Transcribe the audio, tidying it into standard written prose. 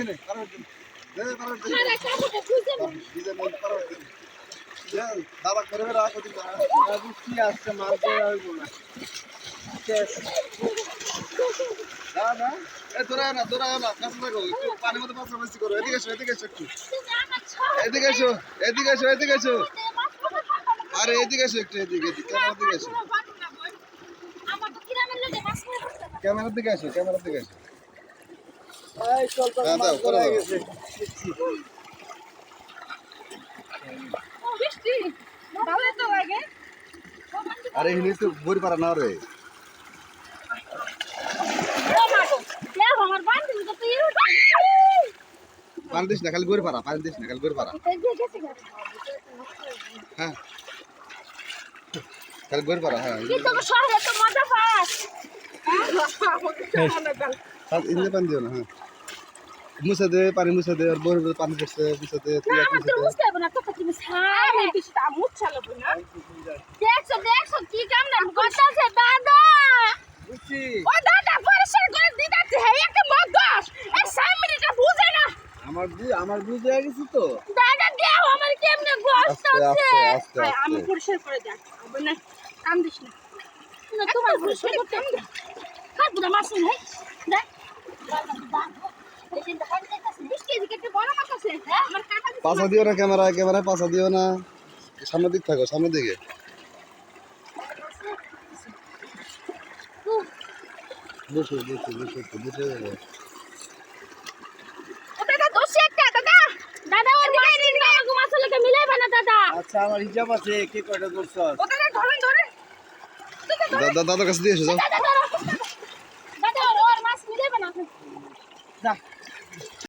দে পারো দে পারো দে আরে কাপড়টা খুঁজে নে দিদে নে পারো দে দাদা করে রাখ দিন আজ কি আসছে মাল করে হইব না শেষ দাদা এ তোরা না কাছে থাকো একটু পানির মধ্যে পাশাপাশি করো এদিকে এসো একটু এদিকে এসো আরে এদিকে এসো একটু এদিকে ক্যামেরার দিকে এসো এই চল তো মাছ ধরা গেছে বৃষ্টি ভালো তো লাগে আরে হিনি তো বড়ি পারা না রে আমার বান্ধবী তো তুই পানি দিস না খালি বড়ি পারা হ্যাঁ খালি বড়ি পারা হ্যাঁ কিন্তু শহরে তো মজা পাস ইন্দে পানি দিও না হ্যাঁ মুছে দে আর বড়ি পানি পড়ছে মুছে দে তুই আমার তো বুঝতে হবে না তো তুমি সামনে কিছু তা মুখ চালাবো না দেখছো কি কাম না করতেছে দাদা বুঝছি ও দাদা পরিষ্কার করে দিতাছে হে একটা মগস এই সামনেটা বুঝে না আমার বুঝে গেছি তো দাদা দেও আমার কেমনে গোস্ত আছে আস্তে আমি পরিষ্কার করে দেখ হবে না কাম দিস না না তোমার পরিষ্কার করতে আমি কাট বুদা মাছ নেই দেখ এই ধান দেখতেছিস 20 কেজি কেটে বড় মাছ আছে হ্যাঁ আমার কাটা পাছা দিও না ক্যামেরা পাছা দিও না সামনের দিকে থাকো সামনের দিকে বসো দাদা দোষে একটা দাদা ওর মাছ দিন আমাকে মাছ লাগে মিলাইবা না দাদা আচ্ছা আমার হিসাব আছে কে কয়টা করছ ও দাদা ধরে দাদার কাছে দিয়ে এসো যাও দাদা ওর মাছ মিলাইবা না যা